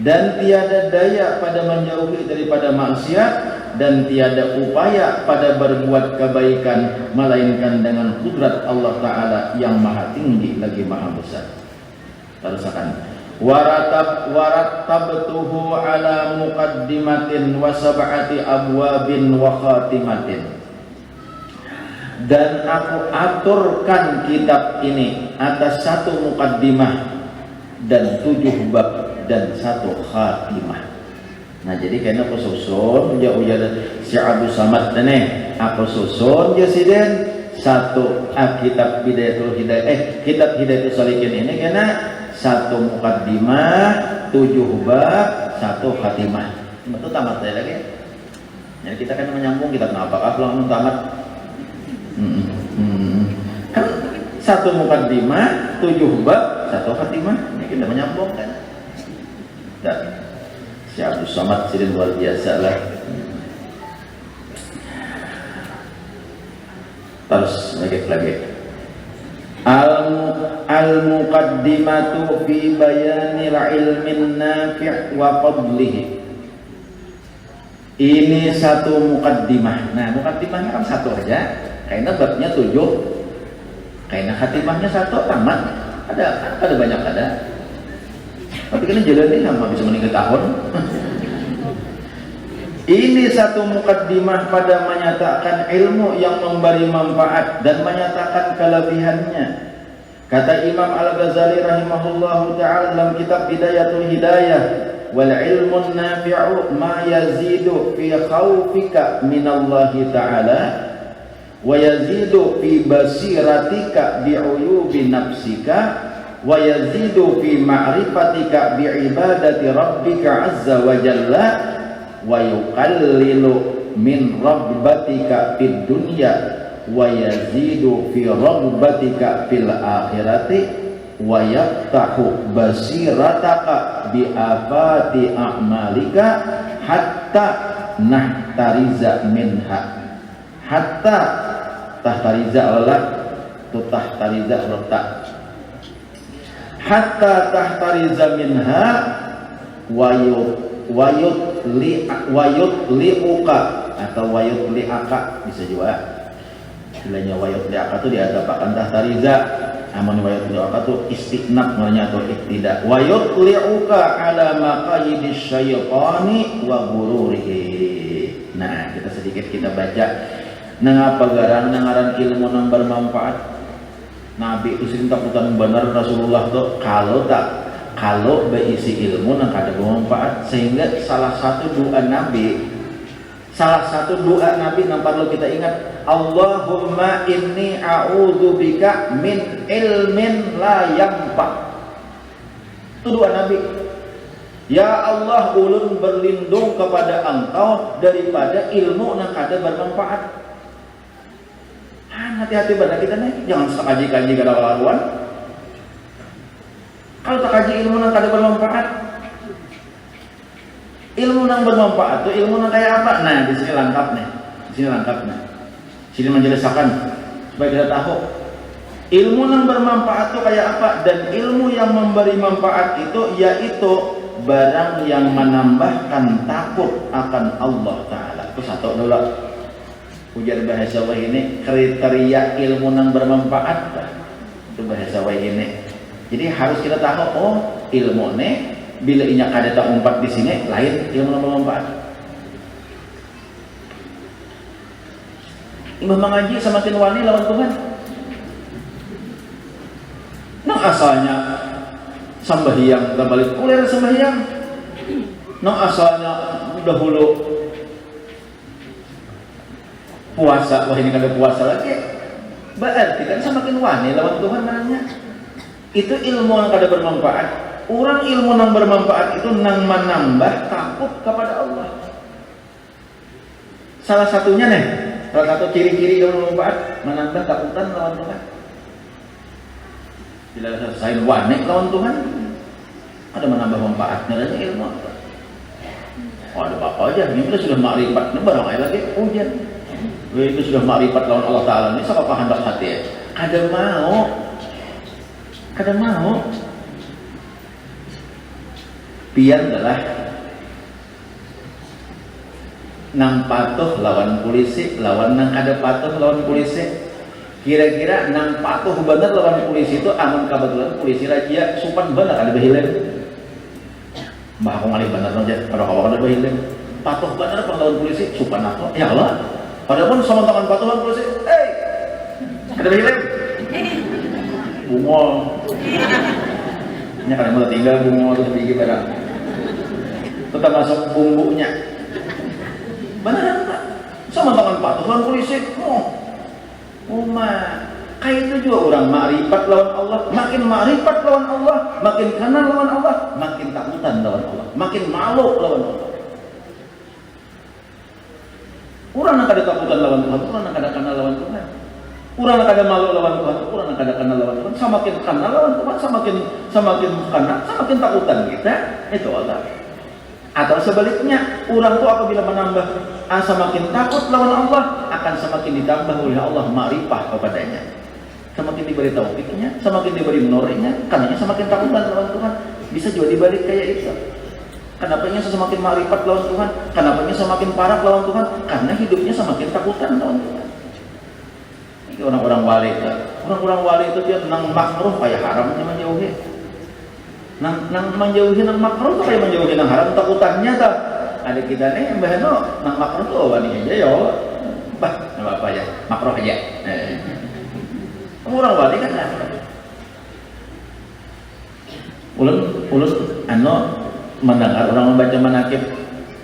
Speaker 1: Dan tiada daya pada menjauhi daripada maksiat, dan tiada upaya pada berbuat kebaikan melainkan dengan kudrat Allah Ta'ala yang maha tinggi lagi maha besar. Terusakan. Warattabtuhu ala muqaddimatin wa sab'ati abwabin wa khatimatin. Dan aku aturkan kitab ini atas 1 muqaddimah dan 7 bab dan 1 khatimah. Nah jadi kayaknya aku susun ujar si Abdul Samad nih, aku susun jasiden 1 kitab Hidayatul Hidayah, kitab Hidayatus Shaliqin ini kayaknya 1 muqaddimah, 7 bab, 1 khatimah. Itu tamat saya lagi. Jadi kita kan menyambung kitab apakah belum tamat? Kan 1 muqaddimah, 7 bab, 1 khatimah. Ini kita menyambung kan. Dan si Abdul Samad sini luar biasa lah. Terus lagi. Al-muqaddimatu fi bayanil ilmin nafi' wa fadlihi. Ini 1 muqaddimah. Nah, muqaddimahnya kan 1 aja. Karena babnya 7. Kayaknya khatimahnya satu tamat. Ada banyak ada. Tapi kan jalannya sama bisa meninggal tahun. Ini satu mukaddimah pada menyatakan ilmu yang memberi manfaat dan menyatakan kelebihannya. Kata Imam Al-Ghazali rahimahullahu ta'ala dalam kitab Bidayatul Hidayah, wal ilmun nafi'u ma yazidu fi khawfika minallahi ta'ala wa yazidu fi basiratika bi'uyubi nafsika wa yazidu fi ma'rifatika bi'ibadati rabbika azza wa jalla wa yuqallilu min rabbatika fid dunya wa yazidu fi rabbatika fil akhirati wa yaftahu basirataka bi afati a'malika hatta nahtariza minha hatta tahtariza Allah tu tahtariza letak hatta tahtariza minha wayut liuka atau wayut liaka bisa juga istilahnya wayut liaka itu diadapakan tahtariza aman wayut liaka itu istiqnab namanya atau iktidak wayut liuka ala maqayidis syaitani wa gururihi. Nah kita sedikit kita baca nangapa garang nangaran ilmu nang bermanfaat. Nabi itu takutan benar Rasulullah tuh kalau berisi ilmu nang kada bermanfaat, sehingga salah satu doa Nabi nang perlu kita ingat, Allahumma inni a'udzubika min ilmin la yanfa. Itu doa Nabi. Ya Allah, ulun berlindung kepada Engkau daripada ilmu nang kada bermanfaat. Hati-hati pada kita nih, jangan sekaji-kaji kada laluan. Kalau tak kaji ilmu nang kada bermanfaat, ilmu nang bermanfaat itu ilmu nang kayak apa? Nah di sini lengkap nih, sini menjelaskan supaya kita tahu ilmu nang bermanfaat itu kayak apa, dan ilmu yang memberi manfaat itu yaitu barang yang menambahkan takut akan Allah Ta'ala. Itu satu dulu. Ujar bahasa wah ini kriteria ilmu nang bermanfaat. Itu bahasa wah ini. Jadi harus kita tahu, oh ilmu nih bila inya kada tak umpat di sini lain ilmu nang bermanfaat. Imam mengaji semakin wani lawan Tuhan. Nang asalnya sembahyang kembali kuliah sembahyang. Nang asalnya dahulu puasa, wah ini kada puasa lagi. Berarti kan semakin wani lawan Tuhan mananya. Itu ilmu yang kada bermanfaat. Orang ilmu yang bermanfaat itu nang menambah takut kepada Allah. Salah satu ciri-ciri ilmu bermanfaat menambah takutan lawan Tuhan. Bila selesai wani lawan Tuhan, ada menambah manfaatnya lagi ilmu. Oh ada apa aja, ini sudah makrifat, ini barang aja lagi ujian. Itu sudah makrifat lawan Allah Ta'ala, ini siapa kehendak hati ya? Kada mau pian adalah nang patuh lawan polisi, lawan nang kada patuh lawan polisi. Kira-kira nang patuh bener lawan polisi itu aman kebetulan polisi raja supan bener ada bahilen. Mbah aku ngalih bener aja, pada kawan ada bahilen. Patuh bener apa lawan polisi supan aku? Ya Allah. Padahal sama tangan patuh lawan polisi, ada bahilen. Bungo. Ini kalau mau tinggal bungo terus pergi pada tetap masuk bumbunya. Benar tak? Sama tangan patuh lawan polisi. Kayak itu juga orang makrifat lawan Allah. Makin makrifat lawan Allah, makin kenal lawan Allah, makin takutan lawan Allah, makin malu lawan Allah. Orang yang kada takutan lawan Tuhan, orang yang kada kenal lawan Tuhan. Orang yang kada malu lawan Tuhan, orang yang kada kenal lawan Tuhan. Semakin kenal lawan Tuhan, semakin kenal, semakin takutan kita. Itu Allah. Atau sebaliknya, orang itu apabila menambah semakin takut lawan Allah, akan semakin ditambah oleh Allah ma'rifah kepadanya. Semakin diberi taufiknya, semakin diberi menorehnya, karenanya semakin takutan lawan Tuhan. Bisa juga dibalik kayak itu. Kenapanya semakin ma'rifat lawan Tuhan? Kenapanya semakin parah lawan Tuhan? Karena hidupnya semakin takutan lawan Tuhan. Ini orang-orang wali. orang-orang wali itu dia nang makruh kayak haramnya menjauhi. Nang menjauhi nang makruh tuh kayak menjauhi nang haram, takutannya tak ada kita nih mbah no nang makruh tuh wani aja ya bah nggak apa ya makruh aja. Orang wali kan ulun mendengar orang membaca manakib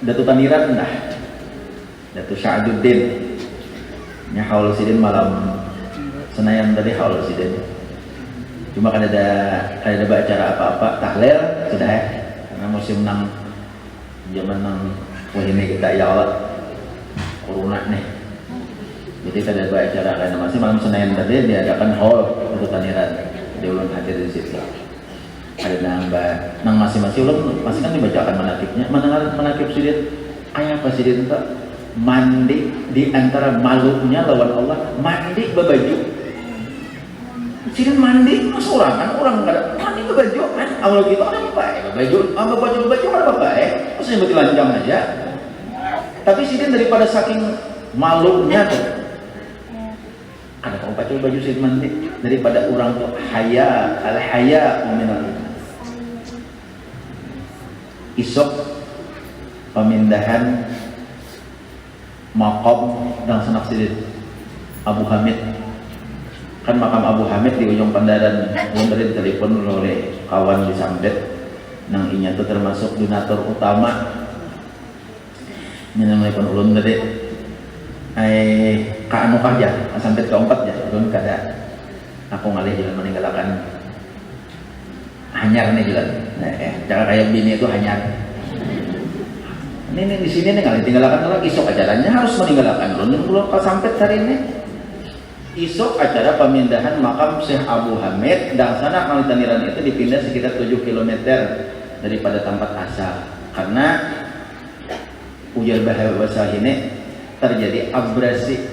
Speaker 1: Datu Tanirat nah Datu Sya'duddin nya haul sidin malam Senayan tadi haul sidin cuma kan ada acara apa-apa tahlil sudah ya karena musim nang zaman nang wah ini kita ya Allah corona nih jadi kada ada acara karena masih malam Senayan tadi diadakan haul Datu Tanirat di ulun hadir di situ ada nang masing-masing ulun masih kan dibacakan manakibnya mendengar manakib sidin kayak apa sidin itu mandi di antara malunya lawan Allah mandi berbaju sidin mandi mas orang nggak ada mandi berbaju kan awal gitu ada apa berbaju ada apa maksudnya berarti lanjang aja tapi sidin daripada saking malunya tuh ada kau baca baju sidin mandi daripada orang tuh al-haya minal iman isok pemindahan makam dan sanak sidin Abu Hamid kan makam Abu Hamid di ujung Pandaran belum dari telepon oleh kawan di Sambet nang inya itu termasuk donatur utama namanya pun ulun tadi ka anu kahja Sambet keempat ya ulun kada aku ngalih jalan meninggalkan hanyar nih jalan cara kayak bini itu hanyar ini di sini nih kali tinggalkan lagi isok acaranya harus meninggalkan belum sampai hari ini isok acara pemindahan makam Syekh Abu Hamid dan sana Kali Taniran itu dipindah sekitar 7 km daripada tempat asal karena ujar bahasa ini terjadi abrasi.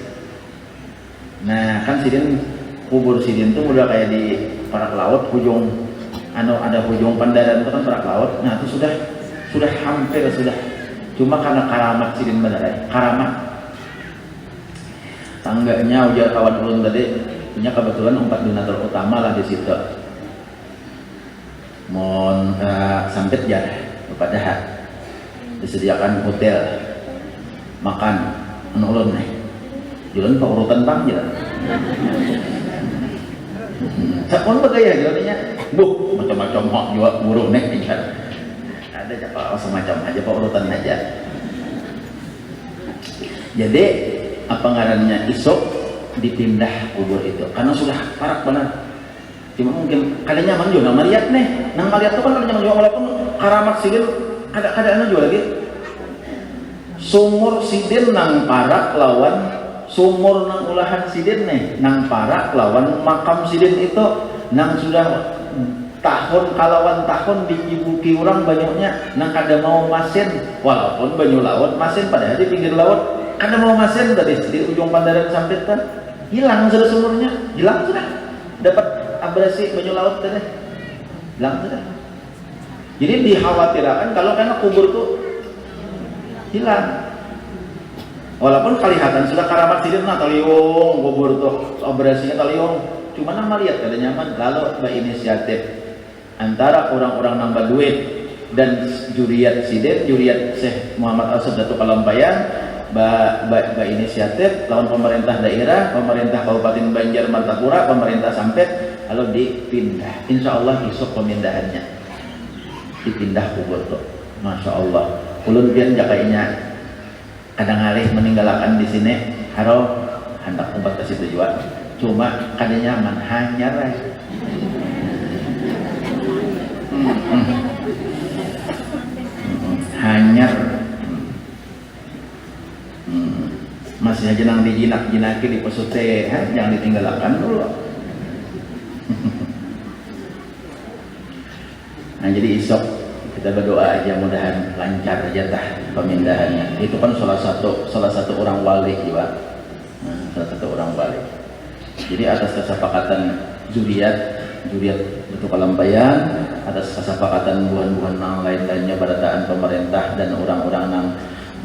Speaker 1: Nah kan sidin kubur sidin itu udah kayak di Parak Laut hujung ada hujung Pandaran itu kan Parak Laut. Nah itu sudah hampir cuma karena karamat sidin benar karamat tangganya ujar kawan ulun tadi punya kebetulan 4 donatur utama lah di situ mohon sampit ya kepada disediakan hotel makan ulun nih jalan urutan bang jalan sapun bagaya jalannya macam-macam hak juga burung nih ada apa semacam aja urutan aja jadi apa ngarannya isok dipindah kubur itu karena sudah parak benar cuma mungkin kada nyaman juga nang mariat nih nang mariat itu kan kada nyaman juga walaupun karamat sidin kada anu juga lagi sumur sidin nang parak lawan sumur nang ulahan sidin nih nang parak lawan makam sidin itu nang sudah tahun kalawan tahun diibuki orang banyaknya nang kada mau masin walaupun banyu laut masin padahal di pinggir laut kada mau masin tadi di ujung Pandaran Sampit kan hilang sudah sumurnya hilang sudah dapat abrasi banyu laut tadi hilang sudah jadi dikhawatirkan kalau karena kubur tuh hilang walaupun kelihatan sudah karamat sidin nah taliung kubur tuh abrasinya taliung cuma nang melihat kada nyaman lalu berinisiatif antara orang-orang nang baduit dan juriat sidin juriat Syekh Muhammad Asad Datuk Kalampayan inisiatif lawan pemerintah daerah, pemerintah Kabupaten Banjar Martapura, pemerintah Sampit lalu dipindah. Insya Allah isuk pemindahannya dipindah kubur tuh. Masya Allah. Ulun pian jakainya kadang alih meninggalkan di sini haro hendak umpat ke situ juga. Cuma kada nyaman hanyar hanyar masih aja nang dijinak-jinaki di pesute jangan ditinggalkan dulu. Nah jadi isok kita berdoa aja mudahan lancar aja tah pemindahannya. Itu kan salah satu orang wali juga. Salah satu orang wali. Jadi atas kesepakatan juriat Datuk Kalampayan, atas kesepakatan buhan-buhan yang lain-lainnya barataan pemerintah dan orang-orang yang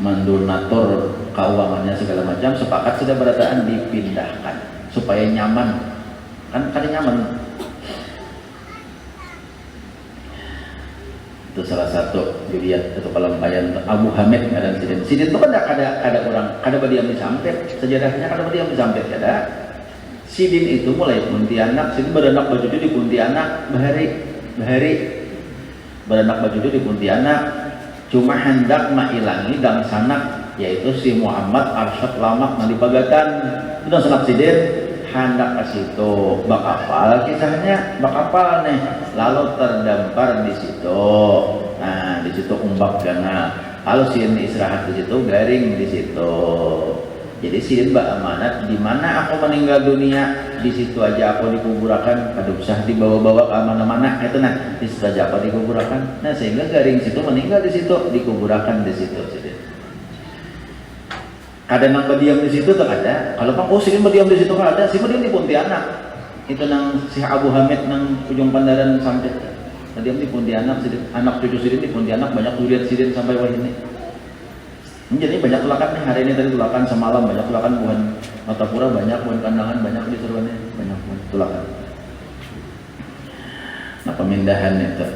Speaker 1: mendonatur keuangannya segala macam sepakat sudah berataan dipindahkan supaya nyaman kan nyaman. Itu salah satu juriat atau pelampaian Abu Hamid ngaran Sidin. Sidin itu kan ada orang, ada badiam disampet, sejarahnya ada badiam disampet ada. Sidin itu mulai Pontianak, Sidin beranak baju di Pontianak, bahari beranak baju di Pontianak, cuma hendak mailangi dan sanak yaitu si Muhammad Arsyad Lamak nang dipagatan. Itu sanak Sidin hendak ke situ, bak apal kisahnya, bak apal nih, lalu terdampar di situ. Nah, di situ umbak karena kalau sin istirahat di situ, garing di situ. Jadi sin bak amanat, di mana aku meninggal dunia, di situ aja aku dikuburakan, kada usah dibawa-bawa ke mana-mana, itu nah, di situ aja aku dikuburakan. Nah, sehingga garing situ meninggal di situ, dikuburakan di situ. Ada nang berdiam di situ tak ada. Kalau Pak Usin berdiam di situ kan ada. Si berdiam di Pontianak. Itu nang si Abu Hamid nang ujung Pandaran sampai. Berdiam di Pontianak. Anak cucu Sidin di Pontianak banyak duriat Sidin sampai wah ini. Jadi banyak tulakan nih hari ini tadi tulakan semalam banyak tulakan bukan Matapura banyak bukan kandangan banyak di seruannya banyak tulakan. Nah pemindahan itu.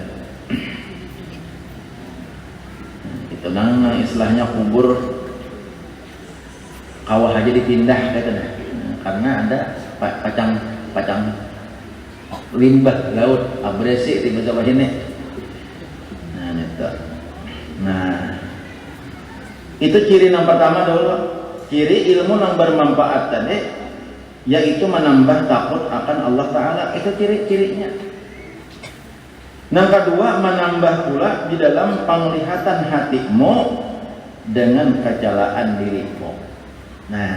Speaker 1: Itu nang istilahnya kubur. Kawah aja dipindah katanya, karena ada pacang limbah laut abrasi di bawah ini. Nah itu ciri yang pertama dulu, ciri ilmu yang bermanfaat tadi, yaitu menambah takut akan Allah Taala. Itu ciri-cirinya. Yang kedua menambah pula di dalam penglihatan hatimu dengan kejalaan dirimu. Nah,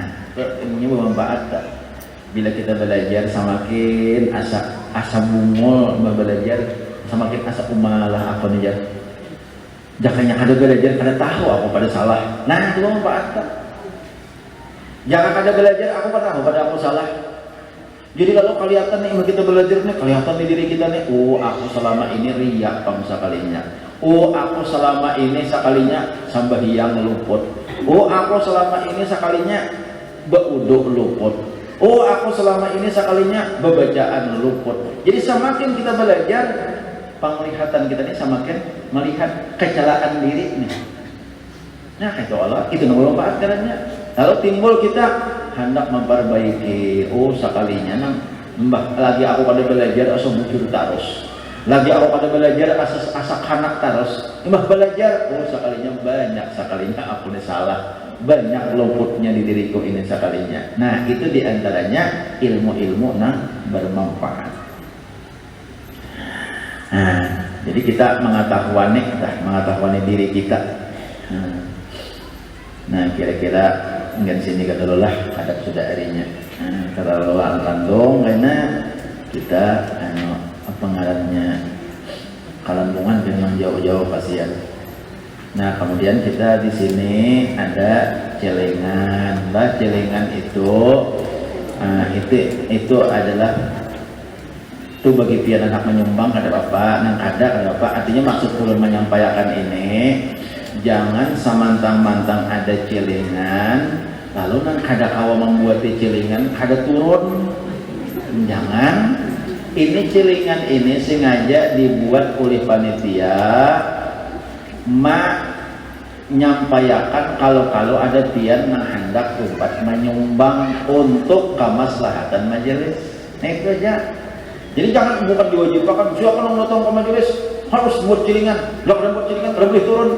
Speaker 1: ilmunya bermanfaat tak? Bila kita belajar semakin asa bungul belajar semakin asa umalah apa nih jar. Jangannya kada belajar kada tahu aku pada salah. Nah, itu bermanfaat tak? Jangan kada belajar aku pada tahu pada aku salah. Jadi kalau kelihatan nih kita belajar nih kelihatan di diri kita nih, oh aku selama ini riak bangsa kalinya. Oh aku selama ini sekalinya sambahyang luput. Oh aku selama ini sekalinya beuduk luput. Oh aku selama ini sekalinya bebacaan luput. Jadi semakin kita belajar, penglihatan kita ini semakin melihat kecelaan diri nih. Nah itu Allah, itu nomor 4 caranya. Lalu timbul kita hendak memperbaiki. Oh sekalinya nang mbah lagi aku pada belajar asa bujur terus. Lagi aku pada belajar asa kanak terus. Mbah belajar, oh sekalinya banyak sekalinya aku ini salah. Banyak luputnya di diriku ini sekalinya. Nah itu diantaranya ilmu-ilmu yang bermanfaat. Nah jadi kita mengetahui diri kita. Nah kira-kira enggak sini kata Allah hadap sudah harinya. Nah kata Allah kandung karena kita apa ngarannya kalambungan dengan jauh-jauh kasihan. Nah kemudian kita di sini ada celengan. Lah celengan itu itu adalah itu bagi pian anak menyumbang kada apa nang kada apa artinya maksud ulun menyampaikan ini jangan samantang-mantang ada celengan lalu nang kada kawa membuat celengan kada turun. Jangan. Ini celengan ini sengaja dibuat oleh panitia menyampaikan kalau ada pian yang hendak umpat menyumbang untuk kemaslahatan majelis. Nah itu aja. Jadi jangan bukan diwajibkan siapa yang datang ke majelis harus buat celengan, jangan buat celengan tidak boleh turun.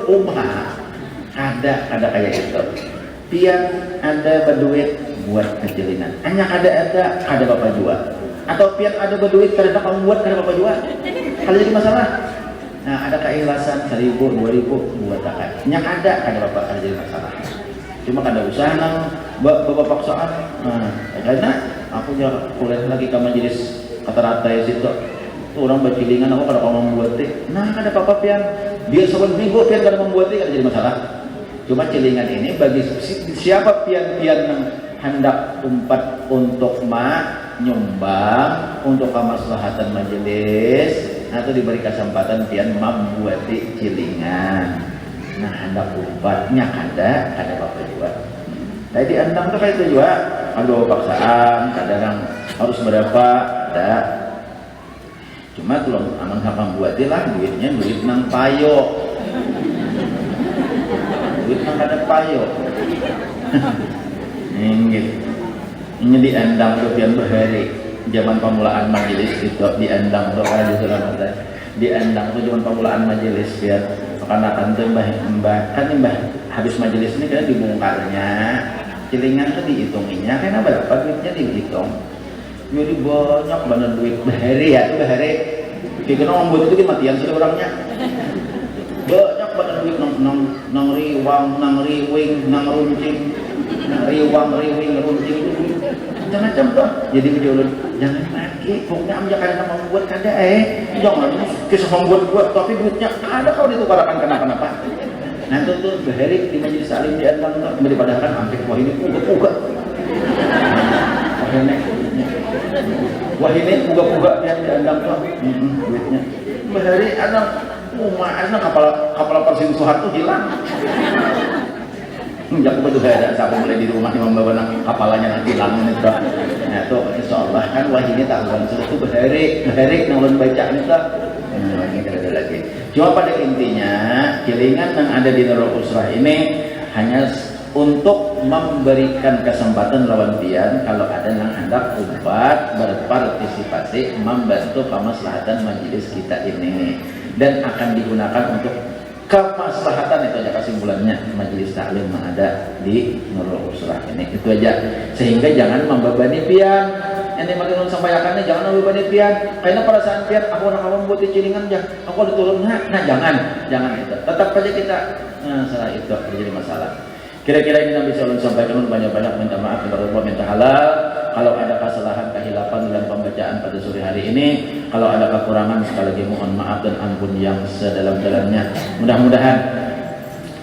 Speaker 1: Ada kayak gitu. Pian ada berduit buat celengan. Hanya ada bapak jual. Atau pian ada berduit karena kamu buat karena bapak jual. Kalau jadi masalah. Nah ada keikhlasan 1.000, 2.000 buat tak. Yang ada bapak kada jadi masalah. Cuma kada usaha nang bapak paksaan. Nah karena aku jangan kuliah lagi ke majelis kata-rata ya situ. Orang bercilingan aku kada mau membuat nah kada apa-apa pian. Biar sebulan minggu pian kada membuat kada jadi masalah. Cuma celingan ini bagi siapa pian-pian yang hendak umpat untuk nyumbang untuk kemaslahatan majelis atau diberi kesempatan pian membuat celingan. Nah hendak umpatnya ada apa juga. Tadi andang tuh kayak itu juga ada paksaan kadang harus berapa ada. Cuma kalau aman hakam buat lah duitnya duit nang payo. Duit nang ada payo. Ini diendang tuh pian berhari zaman pemulaan majelis itu diendang tuh karena diendang tuh zaman pemulaan majelis biar karena tante mbah kan mbah habis majelis ini kan dibongkarnya cilingan tuh dihitunginya karena berapa duitnya dihitung jadi banyak banget duit berhari ya tuh berhari kira ngomong itu matian sih orangnya banyak banget duit nang riwang nang riwing nang runcing nang riwang riwing runcing macam-macam tuh jadi berjulun jangan pakai pokoknya amja kadang membuat kada jangan kisah membuat tapi duitnya ada kalau ditukarkan kenapa nah tuh berhari di majelis salim di antang daripada kan hampir wah ini uga wah ini uga yang di antang tuh duitnya berhari ada kapal perselingkuhan tuh hilang Jago betul ada siapa mulai di rumah yang membawa kapalnya nanti hilang itu. Nah itu insyaallah kan wah ini tahuan itu berhari nulun baca ini tuh. Ini ada lagi. Cuma pada intinya kilingan yang ada di Nurul Usrah ini hanya untuk memberikan kesempatan lawan pian kalau ada yang hendak ubat berpartisipasi membantu kemaslahatan majelis kita ini dan akan digunakan untuk kemaslahatan itu aja kesimpulannya majelis taklim yang ada di Nurul Usrah ini itu aja sehingga jangan membebani pian ini makin sampaikannya jangan membebani pian karena perasaan pian aku nak membuat cilingan aja aku ada turun nah jangan itu tetap aja kita salah itu terjadi masalah kira-kira ini Nabi SAW sampaikan banyak-banyak minta maaf kepada Allah minta halal kalau ada kesalahan kehilapan dalam pembacaan pada sore hari ini kalau ada kekurangan sekali lagi mohon maaf dan ampun yang sedalam-dalamnya mudah-mudahan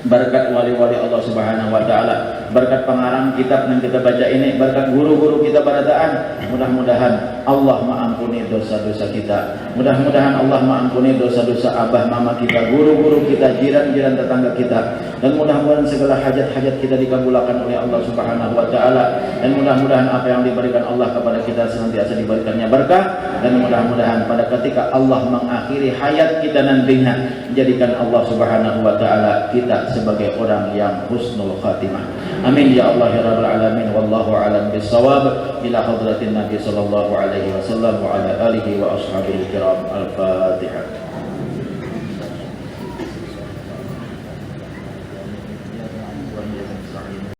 Speaker 1: berkat wali-wali Allah Subhanahu wa taala berkat pengarang kitab yang kita baca ini berkat guru-guru kita barataan mudah-mudahan Allah mengampuni dosa-dosa kita mudah-mudahan Allah mengampuni dosa-dosa abah mama kita guru-guru kita jiran-jiran tetangga kita dan mudah-mudahan segala hajat-hajat kita dikabulkan oleh Allah Subhanahu wa taala dan mudah-mudahan apa yang diberikan Allah kepada kita senantiasa diberikannya berkah dan mudah-mudahan pada ketika Allah mengakhiri hayat kita nantinya jadikan Allah Subhanahu wa taala kita sebagai orang yang husnul khatimah. Amin ya Allah ya rabbal alamin wallahu a'lam bissawab ila hadratin nabi sallallahu alaihi wasallam wa ala alihi wa ashabihi kiram al-fatihah.